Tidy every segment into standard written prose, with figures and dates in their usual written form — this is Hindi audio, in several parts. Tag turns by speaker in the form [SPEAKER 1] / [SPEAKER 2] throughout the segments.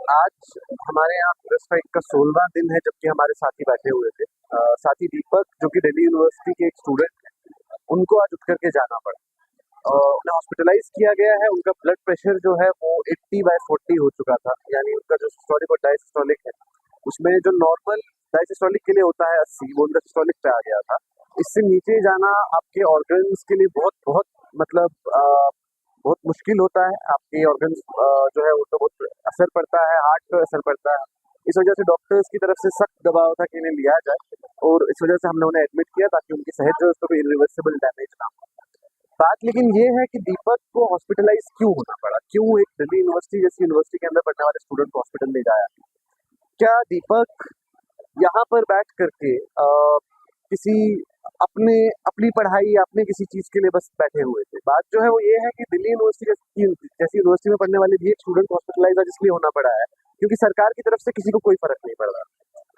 [SPEAKER 1] आज हमारे यहाँ पुलिस स्ट्राइक का 16वां दिन है, जबकि हमारे साथी बैठे हुए थे। साथी दीपक, जो कि दिल्ली यूनिवर्सिटी के एक स्टूडेंट हैं, उनको आज उठ करके जाना पड़ा। उन्हें हॉस्पिटलाइज किया गया है। उनका ब्लड प्रेशर जो है वो 80/40 हो चुका था, यानी उनका जो सिस्टोलिक और डायसिस्टोलिक है, उसमें जो नॉर्मल डायसिस्टोलिक के लिए होता है 80, वो उनका सिस्टोलिक पे आ गया था। इससे नीचे जाना आपके ऑर्गन्स के लिए बहुत बहुत मतलब बहुत मुश्किल होता है। आपके ऑर्गन्स जो है उनको बहुत असर पड़ता है, हार्ट पे असर पड़ता है। इस वजह से डॉक्टर्स की तरफ से सख्त दबाव था कि इन्हें लिया जाए, और इस वजह से हमने उन्हें एडमिट किया ताकि उनकी सेहत जो है उसको कोई इरिवर्सिबल डैमेज ना हो। बात लेकिन ये है कि दीपक को हॉस्पिटलाइज क्यों होना पड़ा, क्यों एक दिल्ली यूनिवर्सिटी जैसी यूनिवर्सिटी के अंदर पढ़ने वाले स्टूडेंट को हॉस्पिटल ले जाया। क्या दीपक यहाँ पर बैठ करके किसी अपने अपनी पढ़ाई या अपने किसी चीज के लिए बस बैठे हुए थे? बात जो है वो ये है कि दिल्ली यूनिवर्सिटी जैसी यूनिवर्सिटी में पढ़ने वाले भी एक स्टूडेंट हॉस्पिटलाइज आज इसलिए होना पड़ा है क्योंकि सरकार की तरफ से किसी को कोई फर्क नहीं पड़ रहा।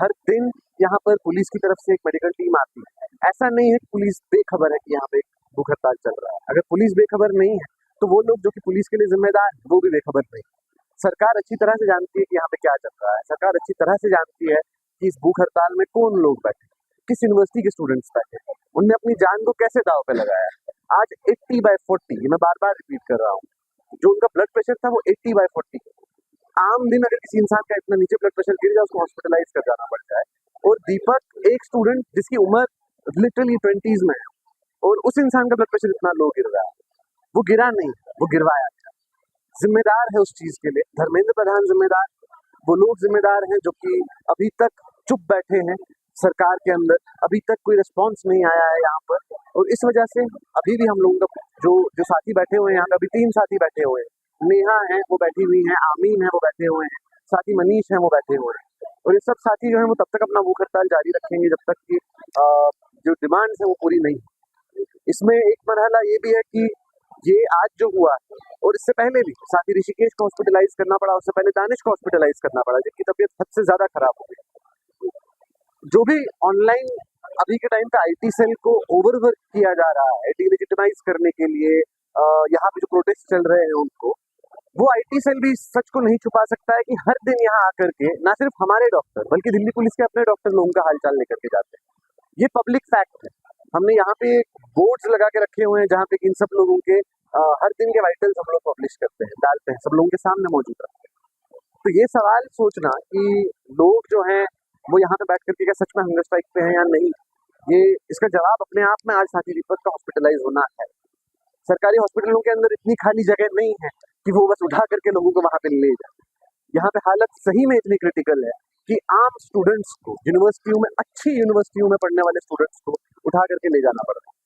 [SPEAKER 1] हर दिन यहाँ पर पुलिस की तरफ से एक मेडिकल टीम आती है। ऐसा नहीं है कि पुलिस बेखबर है कि यहाँ पे भूख हड़ताल चल रहा है। अगर पुलिस बेखबर नहीं है तो वो लोग जो कि पुलिस के लिए जिम्मेदार है वो भी बेखबर नहीं। सरकार अच्छी तरह से जानती है कि यहाँ पे क्या चल रहा है। सरकार अच्छी तरह से जानती है कि इस भूख हड़ताल में कौन लोग बैठे, किस यूनिवर्सिटी के स्टूडेंट्स बैठे, उनने अपनी जान को कैसे दाव पे लगाया है। आज 80/40, मैं बार बार रिपीट कर रहा हूँ, जो उनका ब्लड प्रेशर था वो 80/40। आम दिन अगर किसी इंसान का इतना नीचे ब्लड प्रेशर गिर जाए, उसको हॉस्पिटलाइज कर जाना पड़ जाए, और दीपक एक स्टूडेंट जिसकी उम्र लिटरली 20s में है, और उस इंसान का ब्लड प्रेशर इतना लो गिर रहा है। वो गिरा नहीं, वो गिरवाया गया। जिम्मेदार है उस चीज के लिए धर्मेंद्र प्रधान, जिम्मेदार वो लोग जिम्मेदार हैं जो कि अभी तक चुप बैठे हैं सरकार के अंदर। अभी तक कोई रिस्पॉन्स नहीं आया है यहाँ पर, और इस वजह से अभी भी हम लोगों का जो जो साथी बैठे हुए हैं, यहाँ पे अभी 3 साथी बैठे हुए हैं। नेहा है वो बैठी हुई है, आमीन है वो बैठे हुए हैं, साथी मनीष है वो बैठे हुए हैं, और ये सब साथी जो है वो तब तक अपना भूख हड़ताल जारी रखेंगे जब तक कि जो डिमांड्स है वो पूरी नहीं होगी। इसमें एक मरहला ये भी है कि ये आज जो हुआ, और इससे पहले भी साथी ऋषिकेश को हॉस्पिटलाइज करना पड़ा, उससे पहले दानिश को हॉस्पिटलाइज करना पड़ा, जिनकी तबीयत हद से ज्यादा खराब हो गई। जो भी ऑनलाइन अभी के टाइम पे आईटी सेल को ओवरवर्क किया जा रहा है डिलेजिटिमाइज करने के लिए, यहाँ पे जो प्रोटेस्ट चल रहे हैं उनको, वो आईटी सेल भी सच को नहीं छुपा सकता है कि हर दिन यहाँ आकर के ना सिर्फ हमारे डॉक्टर बल्कि दिल्ली पुलिस के अपने डॉक्टर लोगों का हालचाल लेकर के जाते हैं। ये पब्लिक फैक्ट है। हमने यहाँ पे बोर्ड्स लगा के रखे हुए हैं जहाँ पे इन सब लोगों के हर दिन के वाइटल्स हम लोग पब्लिश करते हैं, डालते हैं, सब लोगों के सामने मौजूद रखते हैं। तो ये सवाल सोचना कि लोग जो हैं वो यहाँ पे बैठ करके क्या सच में हंगर स्ट्राइक पे हैं या नहीं, ये इसका जवाब अपने आप में आज साथी दीपक का हॉस्पिटलाइज होना है। सरकारी हॉस्पिटलों के अंदर इतनी खाली जगह नहीं है कि वो बस उठा करके लोगों को वहां पे ले जाए। यहाँ पे हालत सही में इतनी क्रिटिकल है कि आम स्टूडेंट्स को यूनिवर्सिटियों में, अच्छी यूनिवर्सिटियों में पढ़ने वाले स्टूडेंट्स को उठा करके ले जाना पड़ता है।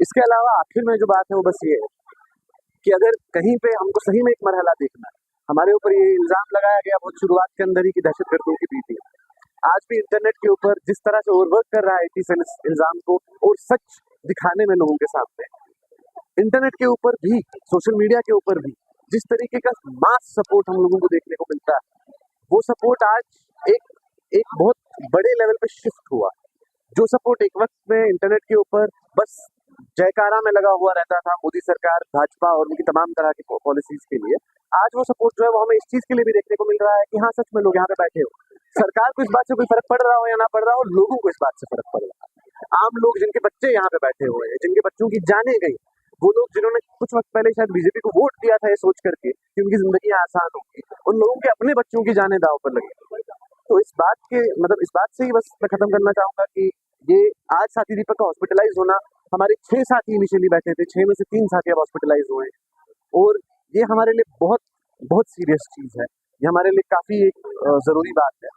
[SPEAKER 1] इसके अलावा आखिर में जो बात है वो बस ये है कि अगर कहीं पे हमको सही में एक मरहला देखना है, हमारे ऊपर ये इल्जाम लगाया गया बहुत शुरुआत के अंदर ही कि दहशतगर्दों की भीति है। आज भी इंटरनेट के ऊपर जिस तरह से ओवरवर्क कर रहा है आईटी सेल इस इल्जाम को और सच दिखाने में लोगों के सामने, इंटरनेट के ऊपर भी, सोशल मीडिया के ऊपर भी जिस तरीके का मास सपोर्ट हम लोगों को देखने को मिलता है, वो सपोर्ट आज एक एक बहुत बड़े लेवल पे शिफ्ट हुआ। जो सपोर्ट एक वक्त में इंटरनेट के ऊपर बस जयकारा में लगा हुआ रहता था मोदी सरकार, भाजपा और उनकी तमाम तरह की पॉलिसीज के लिए, आज वो सपोर्ट जो है वो हमें इस चीज के लिए भी देखने को मिल रहा है कि हाँ सच में लोग यहाँ पे बैठे हो, सरकार को इस बात से कोई फर्क पड़ रहा हो या ना पड़ रहा हो, लोगों को इस बात से फर्क पड़ रहा है। आम लोग जिनके बच्चे यहाँ पे बैठे हुए हैं, जिनके बच्चों की जाने गई, वो लोग जिन्होंने कुछ वक्त पहले शायद बीजेपी को वोट दिया था ये सोच करके कि उनकी जिंदगी आसान होगी, उन लोगों के अपने बच्चों की जाने दाव पर लगी। तो इस बात के मतलब इस बात से ही बस मैं खत्म करना चाहूंगा कि ये आज साथी दीपक का हॉस्पिटलाइज होना, हमारे 6 साथी इनिशियली बैठे थे, 6 में से 3 साथी अब हॉस्पिटलाइज हुए हैं, और ये हमारे लिए बहुत बहुत सीरियस चीज है। ये हमारे लिए काफी एक जरूरी बात है।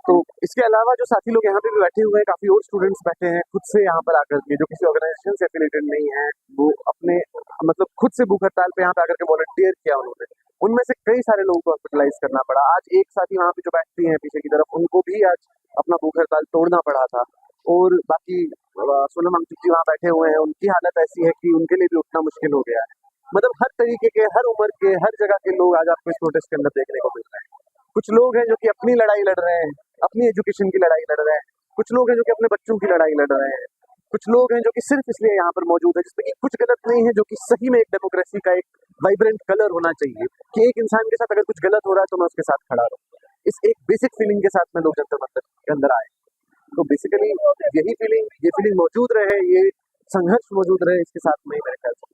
[SPEAKER 1] तो इसके अलावा जो साथी लोग यहाँ पे भी बैठे हुए हैं, काफी और स्टूडेंट्स बैठे हैं खुद से यहाँ पर आकर के, जो किसी ऑर्गेनाइजेशन से एफिलिएटेड नहीं है, वो अपने मतलब खुद से भूख हड़ताल पे यहाँ पे आकर के वॉलंटियर किया उन्होंने। उनमें से कई सारे लोगों को हॉस्पिटलाइज करना पड़ा। आज एक साथी वहाँ पे जो बैठती हैं पीछे की तरफ, उनको भी आज अपना भूख हड़ताल तोड़ना पड़ा था, और बाकी सोनम अंकित जी वहाँ बैठे हुए हैं, उनकी हालत ऐसी है कि उनके लिए भी उठना मुश्किल हो गया है। मतलब हर तरीके के, हर उम्र के, हर जगह के लोग आज आपको इस प्रोटेस्ट के अंदर देखने को मिल रहे हैं। कुछ लोग हैं जो कि अपनी लड़ाई लड़ रहे हैं, अपनी एजुकेशन की लड़ाई लड़ रहे हैं, कुछ लोग हैं जो कि अपने बच्चों की लड़ाई लड़ रहे हैं, कुछ लोग हैं जो कि सिर्फ इसलिए यहाँ पर मौजूद है, जिसमें कुछ गलत नहीं है, जो कि सही में एक डेमोक्रेसी का एक वाइब्रेंट कलर होना चाहिए कि एक इंसान के साथ अगर कुछ गलत हो रहा है तो मैं उसके साथ खड़ा रहूं। इस एक बेसिक फीलिंग के साथ में लोग जंतर मंतर के अंदर आए। तो बेसिकली ये फीलिंग मौजूद रहे, ये संघर्ष मौजूद रहे, इसके साथ में ही मेरे ख्याल से